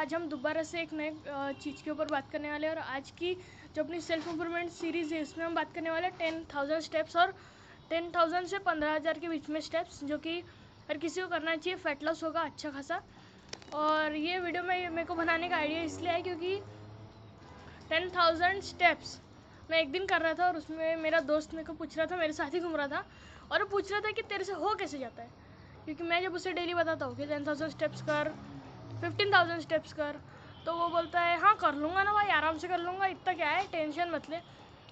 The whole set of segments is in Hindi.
आज हम दोबारा से एक नए चीज़ के ऊपर बात करने वाले हैं। और आज की जो अपनी सेल्फ इम्प्रूवमेंट सीरीज़ है इसमें हम बात करने वाले हैं 10,000 स्टेप्स और 10,000 से 15,000 के बीच में स्टेप्स, जो कि हर किसी को करना चाहिए। फैट लॉस होगा अच्छा खासा। और ये वीडियो में मेरे को बनाने का आइडिया इसलिए है क्योंकि 10,000 स्टेप्स मैं एक दिन कर रहा था और उसमें मेरा दोस्त मेरे को पूछ रहा था, मेरे साथ ही घूम रहा था, और वो पूछ रहा था कि तेरे से हो कैसे जाता है। क्योंकि मैं जब उसे डेली बताता हूँ कि 10,000 स्टेप्स कर, 15,000 स्टेप्स कर, तो वो बोलता है हाँ कर लूँगा ना भाई, आराम से कर लूँगा, इतना क्या है, टेंशन मत ले।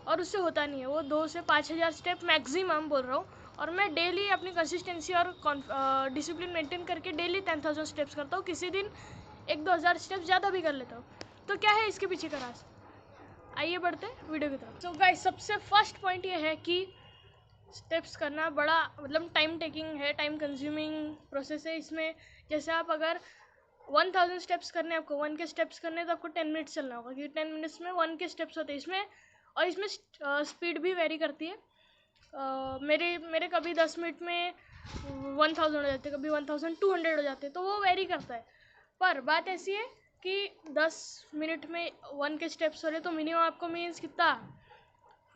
और उससे होता नहीं है। वो 2 से 5,000 स्टेप मैक्सिमम बोल रहा हूँ। और मैं डेली अपनी कंसिस्टेंसी और डिसिप्लिन मेंटेन करके डेली 10,000 स्टेप्स करता हूँ। किसी दिन 1-2 हज़ार स्टेप्स ज़्यादा भी कर लेता हूँ। तो क्या है इसके पीछे का राज, आइए बढ़ते वीडियो की तरफ। तो गाइस, सबसे फर्स्ट पॉइंट ये है कि स्टेप्स करना बड़ा मतलब टाइम टेकिंग है, टाइम कंज्यूमिंग प्रोसेस है। इसमें जैसे आप अगर 1000 स्टेप्स करने, आपको 1 के स्टेप्स करने, तो आपको 10 मिनट्स चलना होगा, क्योंकि 10 मिनट्स में 1 के स्टेप्स होते हैं इसमें। और इसमें स्पीड भी वेरी करती है। मेरे कभी 10 मिनट में 1000 हो जाते, कभी 1200 हो जाते, तो वो वेरी करता है। पर बात ऐसी है कि 10 मिनट में 1 के स्टेप्स हो रहे, तो मिनिमम आपको मीन्स कितना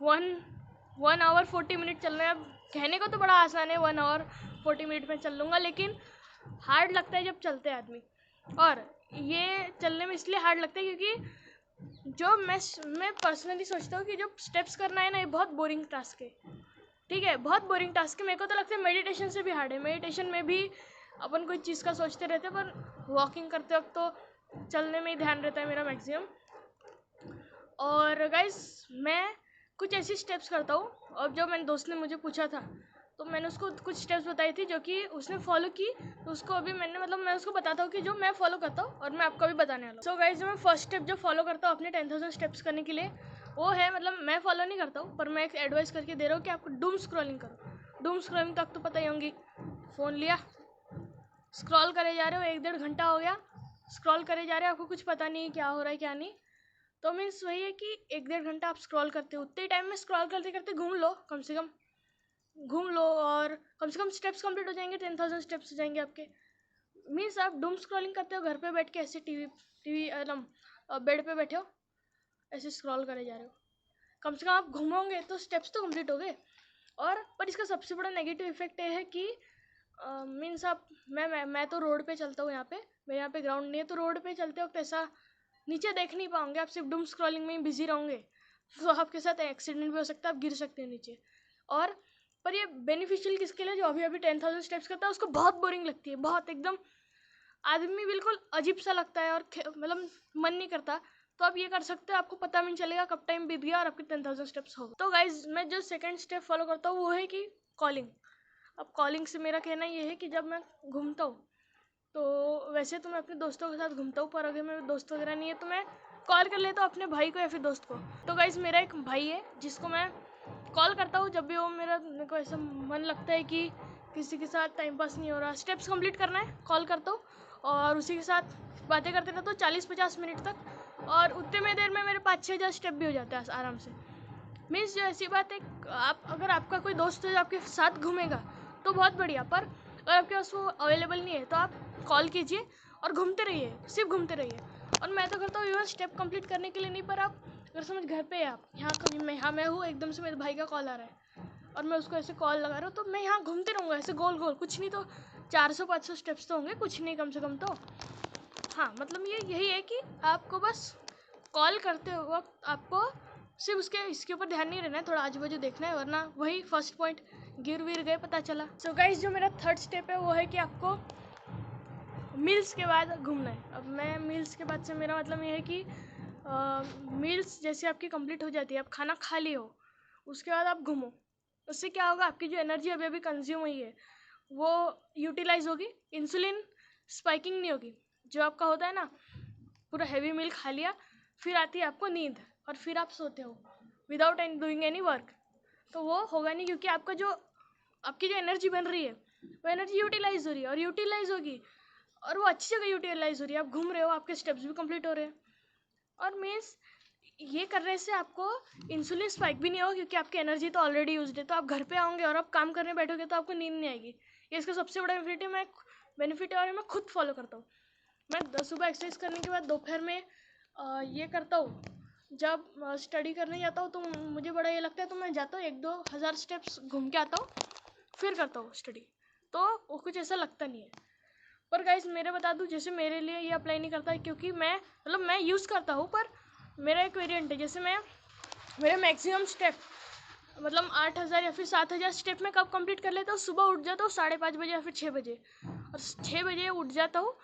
1 आवर 40 मिनट चलना है। अब कहने को तो बड़ा आसान है 1 आवर 40 मिनट में चल लूँगा, लेकिन हार्ड लगता है जब चलते हैं आदमी। और ये चलने में इसलिए हार्ड लगता है क्योंकि जो मैं पर्सनली सोचता हूँ कि जो स्टेप्स करना है ना, ये बहुत बोरिंग टास्क है। ठीक है, बहुत बोरिंग टास्क है। मेरे को तो लगता है मेडिटेशन से भी हार्ड है। मेडिटेशन में भी अपन कोई चीज़ का सोचते रहते हैं, पर वॉकिंग करते वक्त तो चलने में ही ध्यान रहता है मेरा मैक्सिमम। और गाइस, मैं कुछ ऐसी स्टेप्स करता हूँ, और जो मेरे दोस्त ने मुझे पूछा था तो मैंने उसको कुछ स्टेप्स बताई थी जो कि उसने फॉलो की। तो उसको अभी मैं उसको बताता हूँ कि जो मैं फॉलो करता हूँ, और मैं आपको भी बताने वाला हूँ। सो गाइस, जो मैं फर्स्ट स्टेप जो फॉलो करता हूँ अपने 10,000 स्टेप्स करने के लिए, वो है, मतलब मैं फॉलो नहीं करता हूँ, पर मैं एक एडवाइस करके दे रहा हूँ कि आपको डूम स्क्रॉलिंग करो। डूम स्क्रॉलिंग तो आपको पता ही होंगी। फ़ोन लिया, स्क्रॉल करे जा रहे हो, 1-1.5 घंटा हो गया स्क्रॉल करे जा रहे हो, आपको कुछ पता नहीं क्या हो रहा है क्या नहीं। तो मीन्स वही है कि 1-1.5 घंटा आप स्क्रॉल करते हो, उतने टाइम में स्क्रॉल करते करते घूम लो, कम से कम घूम लो, और कम से कम स्टेप्स कंप्लीट हो जाएंगे, 10,000 स्टेप्स हो जाएंगे आपके। मीन्स आप डूम स्क्रॉलिंग करते हो घर पे बैठ के, ऐसे टीवी बेड पे बैठे हो, ऐसे स्क्रॉल करे जा रहे हो, कम से कम आप घूमोगे तो स्टेप्स तो कंप्लीट हो गए। और पर इसका सबसे बड़ा नेगेटिव इफेक्ट ये है कि मीन्स आप मैं तो रोड पे चलता हूँ, यहाँ पे मेरे यहाँ पे ग्राउंड नहीं है, तो रोड पे चलते वक्त ऐसा नीचे देख नहीं पाओगे, आप सिर्फ डूम स्क्रॉलिंग में ही बिजी रहोगे, तो आपके साथ एक्सीडेंट भी हो सकता है, आप गिर सकते हैं नीचे। और पर ये बेनिफिशियल किसके लिए, जो अभी अभी 10,000 स्टेप्स करता है, उसको बहुत बोरिंग लगती है, बहुत एकदम आदमी बिल्कुल अजीब सा लगता है, और मतलब मन नहीं करता। तो आप ये कर सकते हो, आपको पता भी नहीं चलेगा कब टाइम बीत गया और आपके 10,000 स्टेप्स हो गए। तो गाइज, मैं जो सेकंड स्टेप फॉलो करता हूँ वो है कि कॉलिंग। अब कॉलिंग से मेरा कहना ये है कि जब मैं घूमता हूँ, तो वैसे तो मैं अपने दोस्तों के साथ घूमता हूँ, पर अगर मेरे दोस्त वगैरह नहीं है तो मैं कॉल कर लेता हूँ अपने भाई को या फिर दोस्त को। तो गाइज, मेरा एक भाई है जिसको मैं कॉल करता हूँ जब भी वो मेरे को ऐसा मन लगता है कि किसी के साथ टाइम पास नहीं हो रहा, स्टेप्स कंप्लीट करना है, कॉल करता हूँ और उसी के साथ बातें करते रहता हूँ 40-50 मिनट तक, और उतने में देर में मेरे 5-6 हज़ार स्टेप भी हो जाते हैं आराम से। मीन्स जो ऐसी बात है, आप अगर आपका कोई दोस्त है जो आपके साथ घूमेगा तो बहुत बढ़िया, पर अगर आपके पास वो अवेलेबल नहीं है तो आप कॉल कीजिए और घूमते रहिए, सिर्फ घूमते रहिए। और मैं तो करता हूँ इवन स्टेप कंप्लीट करने के लिए नहीं, पर आप अगर समझ घर पे है, आप यहाँ मैं हूँ, एकदम से मेरे भाई का कॉल आ रहा है और मैं उसको ऐसे कॉल लगा रहा हूँ, तो मैं यहाँ घूमते रहूँगा ऐसे गोल गोल, कुछ नहीं तो 400-500 स्टेप्स तो होंगे, कुछ नहीं कम से कम तो। हाँ, मतलब ये यही है कि आपको बस कॉल करते वक्त आपको सिर्फ इसके ऊपर ध्यान नहीं रहना है, थोड़ा आजू बाजू देखना है, वरना वही फर्स्ट पॉइंट गिर विर गए पता चला। सो गाइस, जो मेरा थर्ड स्टेप है वो है कि आपको मील्स के बाद घूमना है। अब मैं मील्स के बाद से मेरा मतलब ये है कि मील्स जैसे आपकी कंप्लीट हो जाती है, आप खाना खा लिए हो, उसके बाद आप घूमो। उससे क्या होगा, आपकी जो एनर्जी अभी अभी कंज्यूम हुई है वो यूटिलाइज होगी, इंसुलिन स्पाइकिंग नहीं होगी। जो आपका होता है ना, पूरा हैवी मील खा लिया, फिर आती है आपको नींद और फिर आप सोते हो विदाउट डूइंग एनी वर्क, तो वो होगा नहीं, क्योंकि आपकी जो एनर्जी बन रही है वो एनर्जी यूटिलाइज हो रही है, और यूटिलाइज होगी और वो अच्छी जगह यूटिलाइज हो रही है, आप घूम रहे हो, आपके स्टेप्स भी कंप्लीट हो रहे हैं। और मीन्स ये करने से आपको इंसुलिन स्पाइक भी नहीं होगा, क्योंकि आपकी एनर्जी तो ऑलरेडी यूज्ड है। तो आप घर पे आओगे और आप काम करने बैठोगे तो आपको नींद नहीं आएगी। ये इसका सबसे बड़ा बेनिफिट है और मैं खुद फॉलो करता हूँ। मैं सुबह एक्सरसाइज करने के बाद दोपहर में ये करता हूँ। जब स्टडी करने जाता हूँ तो मुझे बड़ा ये लगता है, तो मैं जाता हूँ 1-2 हज़ार स्टेप्स घूम के आता हूँ, फिर करता हूँ स्टडी। तो वो कुछ ऐसा लगता नहीं है। पर गाइस मेरे बता दूँ, जैसे मेरे लिए ये अप्लाई नहीं करता है, क्योंकि मैं यूज़ करता हूँ, पर मेरा एक वेरिएंट है। जैसे मेरे मैक्सिमम स्टेप मतलब 8,000 या फिर 7,000 स्टेप में कब कंप्लीट कर लेता हूँ, सुबह उठ जाता हूँ 5:30 बजे या फिर 6 बजे, और 6 बजे उठ जाता हूँ।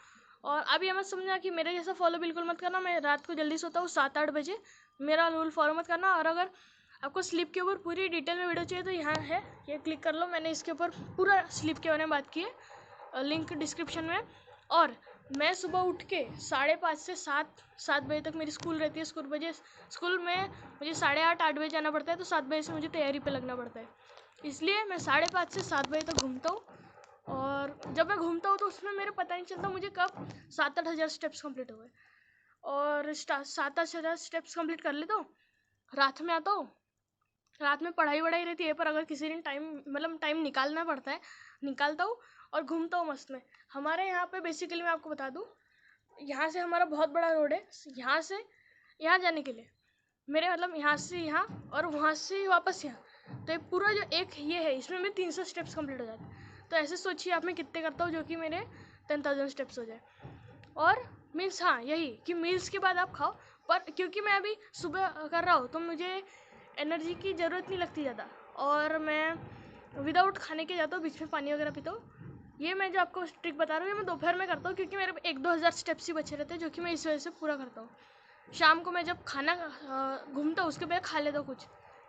और अब ये मत समझना कि मेरे जैसा फॉलो बिल्कुल मत करना। मैं रात को जल्दी सोता हूँ 7-8 बजे, मेरा रूल फॉलो मत करना। और अगर आपको स्लीप के ऊपर पूरी डिटेल में वीडियो चाहिए तो यहाँ है, ये क्लिक कर लो। मैंने इसके ऊपर पूरा स्लीप के बारे में बात की है, लिंक डिस्क्रिप्शन में। और मैं सुबह उठ के 5:30 से 7 बजे तक मेरी स्कूल रहती है। स्कूल में मुझे 8:30-8 बजे जाना पड़ता है, तो 7 बजे से मुझे तैयारी पे लगना पड़ता है। इसलिए मैं 5:30 से 7 बजे तक घूमता हूँ। और जब मैं घूमता हूँ तो उसमें मेरे पता नहीं चलता मुझे कब 7-8 हज़ार स्टेप्स कंप्लीट हो गए। और 7-8 हज़ार स्टेप्स कंप्लीट कर लेता हूँ, रात में आता हूँ। रात में पढ़ाई वढ़ाई रहती है, पर अगर किसी दिन टाइम निकालना पड़ता है, निकालता हूँ और घूमता हूँ मस्त में। हमारे यहाँ पे बेसिकली मैं आपको बता दूँ, यहाँ से हमारा बहुत बड़ा रोड है। यहाँ से यहाँ जाने के लिए मेरे यहाँ से यहाँ और वहाँ से वापस यहाँ, तो ये पूरा जो एक ये है, इसमें मेरे 300 स्टेप्स कंप्लीट हो जाते हैं। तो ऐसे सोचिए आप मैं कितने करता हूँ, जो कि मेरे 10,000 स्टेप्स हो जाए। और मीन्स हाँ यही कि मील्स के बाद आप खाओ, पर क्योंकि मैं अभी सुबह कर रहा हूँ तो मुझे एनर्जी की ज़रूरत नहीं लगती ज़्यादा, और मैं विदाउट खाने के जाता हूँ, बीच में पानी वगैरह पीता हूँ। ये मैं जो आपको ट्रिक बता रहा हूँ, ये मैं दोपहर में करता हूँ, क्योंकि मेरे 1-2 हज़ार स्टेप्स ही बचे रहते हैं, जो कि मैं इस वजह से पूरा करता हूँ। शाम को मैं जब खाना घूमता हूँ उसके पहले खा लेता हूँ कुछ,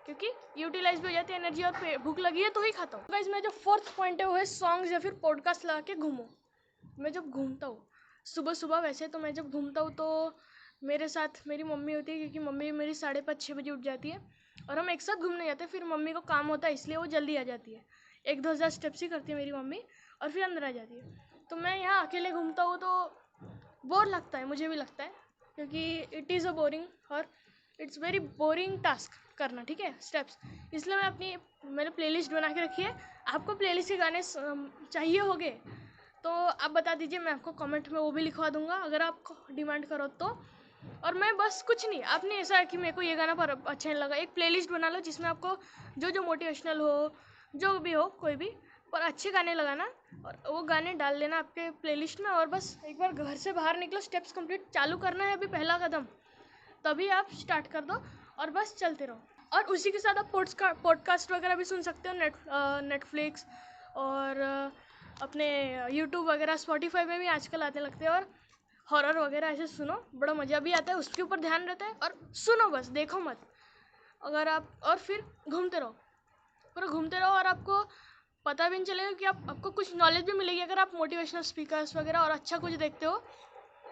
क्योंकि यूटिलाइज भी हो जाती है एनर्जी, और भूख लगी है तो ही खाता हूँ। गाइस मेरा जो 4th पॉइंट है वो है सॉन्ग्स या फिर पॉडकास्ट लगा के घूमो। मैं जब घूमता हूँ सुबह सुबह, वैसे तो मैं जब घूमता हूँ तो मेरे साथ मेरी मम्मी होती है, क्योंकि मम्मी मेरी 5:30-6 बजे उठ जाती है, और हम एक साथ घूमने जाते हैं। फिर मम्मी को काम होता है इसलिए वो जल्दी आ जाती है, 1-2 हज़ार स्टेप्स ही करती है मेरी मम्मी, और फिर अंदर आ जाती है। तो मैं यहाँ अकेले घूमता हूँ तो बोर लगता है, मुझे भी लगता है, क्योंकि इट इज़ अ बोरिंग और इट्स वेरी बोरिंग टास्क करना, ठीक है, स्टेप्स। इसलिए मैंने प्लेलिस्ट बना के रखी है। आपको प्लेलिस्ट के गाने चाहिए होंगे तो आप बता दीजिए, मैं आपको कमेंट में वो भी लिखवा दूंगा, अगर आप डिमांड करो तो। और मैं बस कुछ नहीं, आपने ऐसा है कि मेरे को ये गाना पर अच्छा नहीं लगा, एक प्लेलिस्ट बना लो जिसमें आपको जो मोटिवेशनल हो, जो भी हो, कोई भी, पर अच्छे गाने लगाना और वो गाने डाल देना आपके प्लेलिस्ट में। और बस एक बार घर से बाहर निकलो, स्टेप्स कंप्लीट चालू करना है अभी पहला कदम, तभी आप स्टार्ट कर दो और बस चलते रहो। और उसी के साथ आप पॉडकास्ट वगैरह भी सुन सकते हो, नेटफ्लिक्स और अपने यूट्यूब वगैरह, स्पॉटिफाई में भी आजकल आने लगते हैं। और हॉरर वगैरह ऐसे सुनो, बड़ा मज़ा भी आता है, उसके ऊपर ध्यान रहता है। और सुनो बस, देखो मत। अगर आप और फिर घूमते रहो और आपको पता भी नहीं चलेगा कि आपको कुछ नॉलेज भी मिलेगी, अगर आप मोटिवेशनल स्पीकर्स वगैरह और अच्छा कुछ देखते हो।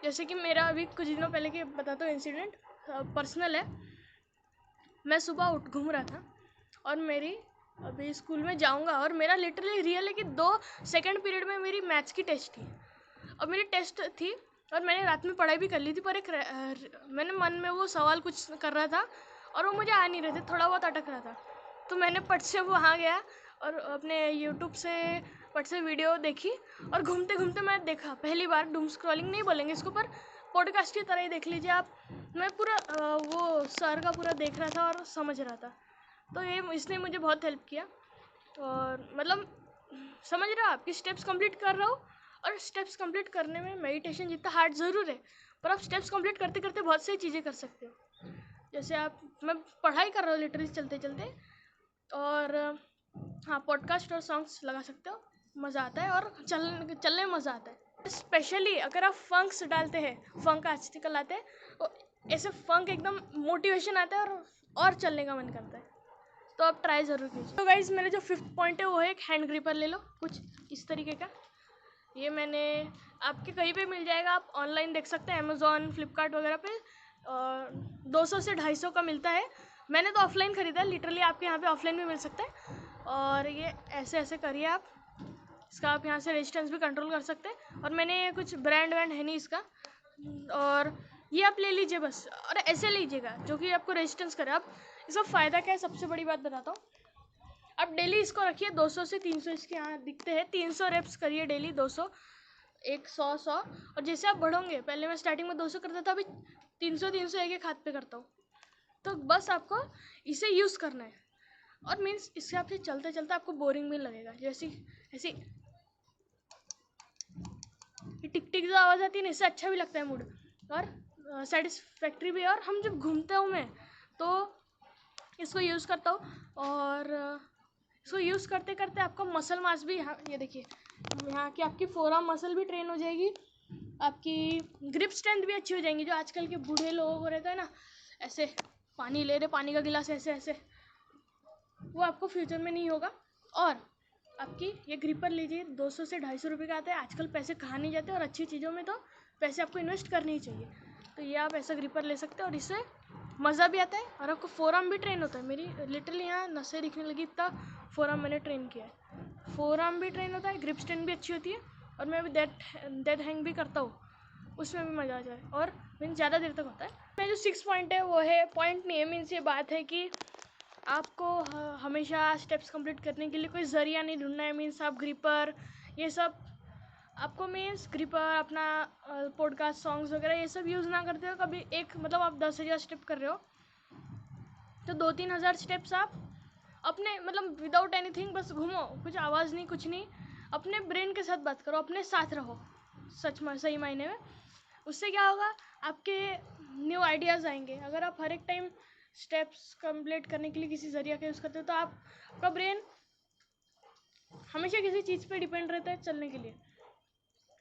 जैसे कि मेरा अभी कुछ दिनों पहले के बताता हूँ इंसिडेंट, पर्सनल है। मैं सुबह घूम रहा था और मेरी अभी स्कूल में जाऊंगा, और मेरा लिटरली रियल है कि 2 सेकंड पीरियड में मेरी मैथ्स की टेस्ट थी। और मेरी टेस्ट थी और मैंने रात में पढ़ाई भी कर ली थी, पर मैंने मन में वो सवाल कुछ कर रहा था और वो मुझे आ नहीं रहे थे, थोड़ा बहुत अटक रहा था। तो मैंने पट से वहाँ गया और अपने यूट्यूब से पट से वीडियो देखी, और घूमते घूमते मैं देखा, पहली बार डूम स्क्रॉलिंग नहीं बोलेंगे इसको, पर पॉडकास्ट की तरह ही देख लीजिए आप। मैं पूरा वो सर का पूरा देख रहा था और समझ रहा था, तो ये इसने मुझे बहुत हेल्प किया। और समझ रहे हो आप कि स्टेप्स कंप्लीट कर रहा हो, और स्टेप्स कंप्लीट करने में मेडिटेशन जितना हार्ड ज़रूर है, पर आप स्टेप्स कंप्लीट करते करते बहुत सारी चीज़ें कर सकते हो। जैसे मैं पढ़ाई कर रहा हूँ लिटरली चलते चलते, और हाँ पॉडकास्ट और सॉन्ग्स लगा सकते हो, मज़ा आता है और चलने में मज़ा आता है। स्पेशली अगर आप फंक्स डालते हैं, फंक आजकल आते हैं, तो ऐसे फंक एकदम मोटिवेशन आता है और चलने का मन करता है, तो आप ट्राई ज़रूर कीजिए। तो गाइज मेरा जो 5th पॉइंट है वो है एक हैंड ग्रिपर ले लो, कुछ इस तरीके का। ये मैंने आपके कहीं पे मिल जाएगा, आप ऑनलाइन देख सकते हैं, अमेज़ॉन, फ्लिपकार्ट वगैरह पे 200 से 250 का मिलता है। मैंने तो ऑफलाइन ख़रीदा है, लिटरली आपके यहाँ पे ऑफलाइन भी मिल सकता है। और ये ऐसे ऐसे करिए आप, इसका आप यहाँ से रेजिस्टेंस भी कंट्रोल कर सकते हैं। और मैंने कुछ ब्रांड है नहीं इसका, और ये आप ले लीजिए बस, और ऐसे लीजिएगा जो कि आपको रेजिस्टेंस करे। आप इसका फ़ायदा क्या है, सबसे बड़ी बात बताता हूँ। आप डेली इसको रखिए, 200 से 300 इसके यहाँ दिखते हैं, 300 रेप्स करिए डेली, 200 100 और जैसे आप बढ़ोगे, पहले मैं स्टार्टिंग में 200 करता था, अभी 300 एक हाथ पे करता हूँ। तो बस आपको इसे यूज़ करना है। और मीन्स इसके आपसे चलते चलते आपको बोरिंग भी लगेगा। जैसी ऐसी टिक टिक जो आवाज़ आती है ना, इससे अच्छा भी लगता है मूड और सेटिस्फैक्ट्री भी है। और हम जब घूमते हूँ मैं तो इसको यूज़ करता हूँ और इसको यूज़ करते करते आपका मसल मास भी यहाँ, ये देखिए यहाँ की आपकी फोरआर्म मसल भी ट्रेन हो जाएगी, आपकी ग्रिप स्ट्रेंथ भी अच्छी हो जाएंगी। जो आजकल के बूढ़े लोगों को रहता है ना, ऐसे पानी ले रहे, पानी का गिलास ऐसे ऐसे, वो आपको फ्यूचर में नहीं होगा। और आपकी ये ग्रिपर लीजिए, 200 से 250 रुपये का आता है। आजकल पैसे कहाँ नहीं जाते और अच्छी चीज़ों में तो पैसे आपको इन्वेस्ट करने ही चाहिए। तो ये आप ऐसा ग्रिपर ले सकते हैं और इससे मज़ा भी आता है और आपको फोरआर्म भी ट्रेन होता है। मेरी लिटरली यहाँ नसें दिखने लगी, इतना फोरआर्म मैंने ट्रेन किया है। फोरआर्म भी ट्रेन होता है, ग्रिप स्ट्रेंथ भी अच्छी होती है और मैं अभी डेड हैंग भी करता हूँ, उसमें भी मज़ा आ जाए और मीन्स ज़्यादा देर तक होता है। मैं जो 6 पॉइंट है वो है, पॉइंट नहीं है, मीन्स ये बात है कि आपको हमेशा स्टेप्स कंप्लीट करने के लिए कोई ज़रिया नहीं ढूंढना है। मीन्स आप ग्रिपर ये सब आपको मीन्स ग्रिपर अपना पॉडकास्ट सॉन्ग्स वगैरह ये सब यूज़ ना करते हो कभी। एक मतलब आप 10,000 स्टेप कर रहे हो तो 2-3 हज़ार स्टेप्स आप अपने मतलब विदाउट एनीथिंग बस घूमो, कुछ आवाज़ नहीं कुछ नहीं, अपने ब्रेन के साथ बात करो, अपने साथ रहो सच में सही मायने में। उससे क्या होगा, आपके न्यू आइडियाज़ आएंगे। अगर आप हर एक टाइम स्टेप्स कंप्लीट करने के लिए किसी ज़रिया का यूज़ करते हो तो आपका ब्रेन हमेशा किसी चीज़ पे डिपेंड रहता है चलने के लिए।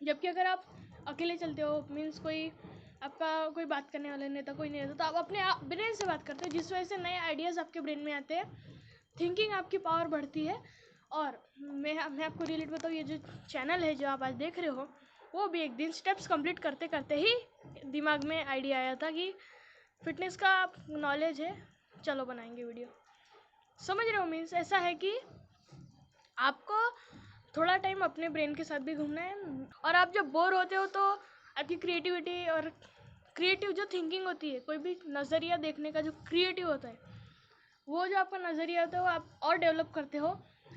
जबकि अगर आप अकेले चलते हो, मीन्स कोई आपका कोई बात करने वाला नहीं था, कोई नहीं रहता, तो आप अपने ब्रेन से बात करते हो, जिस वजह से नए आइडियाज़ आपके ब्रेन में आते हैं, थिंकिंग आपकी पावर बढ़ती है। और मैं आपको रिलेट बताऊँ, ये जो चैनल है जो आप आज देख रहे हो, वो भी एक दिन स्टेप्स कंप्लीट करते करते ही दिमाग में आइडिया आया था कि फिटनेस का नॉलेज है, चलो बनाएंगे वीडियो। समझ रहे हो, मीन्स ऐसा है कि आपको थोड़ा टाइम अपने ब्रेन के साथ भी घूमना है। और आप जब बोर होते हो तो आपकी क्रिएटिविटी और क्रिएटिव जो थिंकिंग होती है, कोई भी नज़रिया देखने का जो क्रिएटिव होता है, वो जो आपका नज़रिया होता है वो आप और डेवलप करते हो।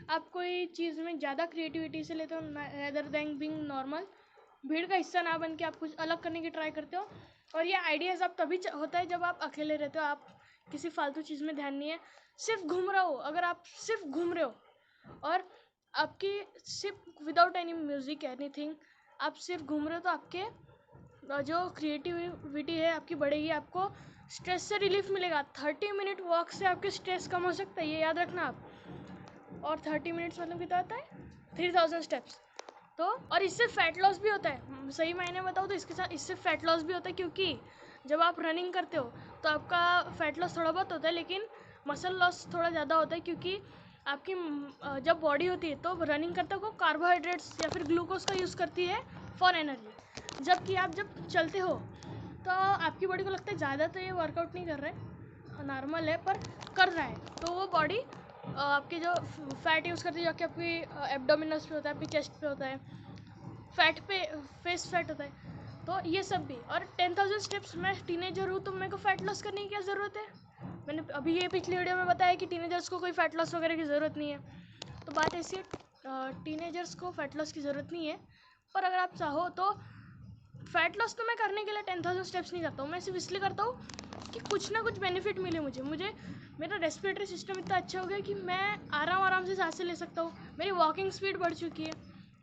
आप कोई चीज़ में ज़्यादा क्रिएटिविटी से लेते हो रेदर देन बीइंग नॉर्मल। भीड़ का हिस्सा ना बन के आप कुछ अलग करने की ट्राई करते हो। और ये आइडियाज़ आप तभी होता है जब आप अकेले रहते हो, आप किसी फालतू चीज़ में ध्यान नहीं है, सिर्फ घूम रहे हो। अगर आप सिर्फ घूम रहे हो और आपकी सिर्फ विदाउट एनी म्यूज़िक एनीथिंग, आप सिर्फ घूम रहे हो, तो आपके जो क्रिएटिविटी है आपकी बढ़ेगी, आपको स्ट्रेस से रिलीफ मिलेगा। 30 मिनट वॉक से आपके स्ट्रेस कम हो सकता है, ये याद रखना आप। और 30 मिनट्स मतलब कितना होता है, 3000 स्टेप्स। तो और इससे फैट लॉस भी होता है, सही मायने बताओ तो इसके साथ इससे फैट लॉस भी होता है, क्योंकि जब आप रनिंग करते हो तो आपका फैट लॉस थोड़ा बहुत होता है, लेकिन मसल लॉस थोड़ा ज़्यादा होता है, क्योंकि आपकी जब बॉडी होती है तो रनिंग करते हो कार्बोहाइड्रेट्स या फिर ग्लूकोज का यूज़ करती है फॉर एनर्जी। जबकि आप जब चलते हो तो आपकी बॉडी को लगता है ज़्यादा तो ये वर्कआउट नहीं कर रहा है, नॉर्मल है, पर कर रहा है। तो वो बॉडी आपकी जो फैट यूज़ करती है, जो कि आपकी एब्डोमिनल्स पे होता है, आपकी चेस्ट पे होता है, फैट पे फेस फैट होता है, तो ये सब भी। और 10,000 स्टेप्स, मैं टीनेजर हूँ तो मेरे को फैट लॉस करने की क्या ज़रूरत है। मैंने अभी ये पिछली वीडियो में बताया कि टीनेजर्स को कोई फैट लॉस वगैरह की ज़रूरत नहीं है। तो बात ऐसी है, टीनेजर्स को फैट लॉस की ज़रूरत नहीं है, पर अगर आप चाहो तो फैट लॉस तो मैं करने के लिए 10,000 स्टेप्स नहीं करता हूँ। मैं सिर्फ इसलिए करता हूँ कि कुछ ना कुछ बेनिफिट मिले मुझे मेरा रेस्पिरेटरी सिस्टम इतना अच्छा हो गया कि मैं आराम से सांसें ले सकता हूँ। मेरी वॉकिंग स्पीड बढ़ चुकी है।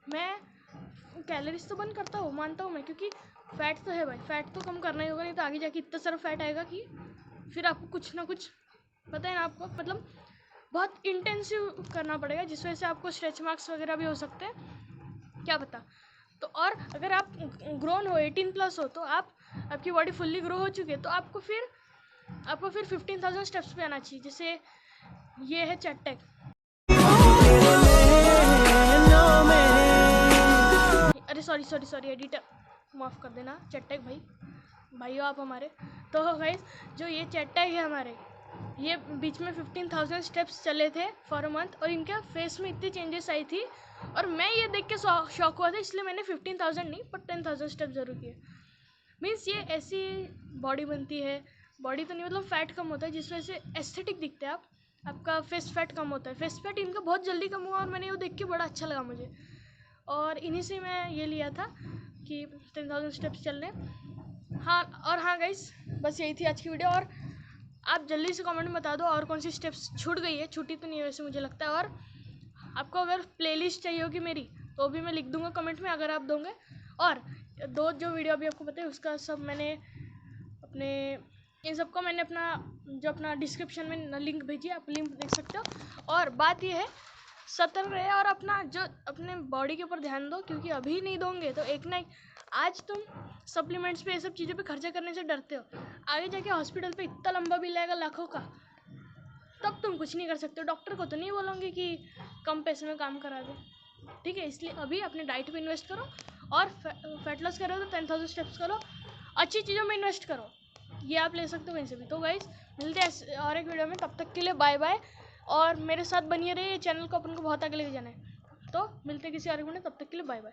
मैं कैलोरीज तो बंद करता हूँ, मानता हूँ मैं, क्योंकि फ़ैट तो है भाई, फ़ैट तो कम करना ही होगा, नहीं तो आगे जाके इतना सारा फैट आएगा कि फिर आपको कुछ ना कुछ, पता है ना आपको, मतलब बहुत इंटेंसिव करना पड़ेगा, जिस वजह से आपको स्ट्रेच मार्क्स वगैरह भी हो सकते हैं, क्या पता। तो और अगर आप ग्रोन हो, 18+ हो, तो आपकी बॉडी फुल्ली ग्रो हो चुकी है, तो आपको फिर 15,000 स्टेप्स पे आना चाहिए। जैसे ये है चैट, अरे सॉरी एडिटर, माफ़ कर देना चैट भाइयों आप हमारे। तो गाइस, जो ये चैट है हमारे, ये बीच में 15,000 स्टेप्स चले थे फॉर अ मंथ, और इनके फेस में इतनी चेंजेस आई थी और मैं ये देख के शॉक हुआ था, इसलिए मैंने 15,000 नहीं पर 10,000 स्टेप्स ज़रूर किए। मीन्स ये ऐसी बॉडी बनती है, बॉडी तो नहीं मतलब फैट कम होता है, जिस वजह से एस्थेटिक दिखते हैं आप, आपका फेस फैट कम होता है। फेस फैट इनका बहुत जल्दी कम हुआ और मैंने वो देख के बड़ा अच्छा लगा मुझे। और इन्हीं से मैं ये लिया था कि 10,000 स्टेप्स चलने। हाँ गाइस, बस यही थी आज की वीडियो। और आप जल्दी से कमेंट में बता दो और कौन सी स्टेप्स छूट गई है। छूटी तो नहीं है वैसे मुझे लगता है। और आपको अगर प्लेलिस्ट चाहिए होगी मेरी तो भी मैं लिख दूंगा कमेंट में अगर आप दोगे। और दो जो वीडियो अभी आपको पता है उसका सब मैंने अपने इन सबको मैंने अपना डिस्क्रिप्शन में लिंक भेजी है, आप लिंक देख सकते हो। और बात ये है, सतर्क रहे और अपने बॉडी के ऊपर ध्यान दो, क्योंकि अभी नहीं दोगे तो एक ना एक आज तुम सप्लीमेंट्स पे ये सब चीज़ों पे खर्चा करने से डरते हो, आगे जाके हॉस्पिटल पे इतना लंबा बिल आएगा लाखों का, तब तुम कुछ नहीं कर सकते हो। डॉक्टर को तो नहीं बोलोगे कि कम पैसे में काम करा दे, ठीक है। इसलिए अभी अपने डाइट पे इन्वेस्ट करो और फैट लॉस करो तो 10,000 स्टेप्स करो, अच्छी चीज़ों में इन्वेस्ट करो, ये आप ले सकते हो कहीं से भी। तो गाइस मिलते हैं और एक वीडियो में, तब तक के लिए बाय बाय। और मेरे साथ बनिए रहिए, चैनल को अपन को बहुत आगे लेके जाना है। तो मिलते हैं किसी और वीडियो में, तब तक के लिए बाय बाय।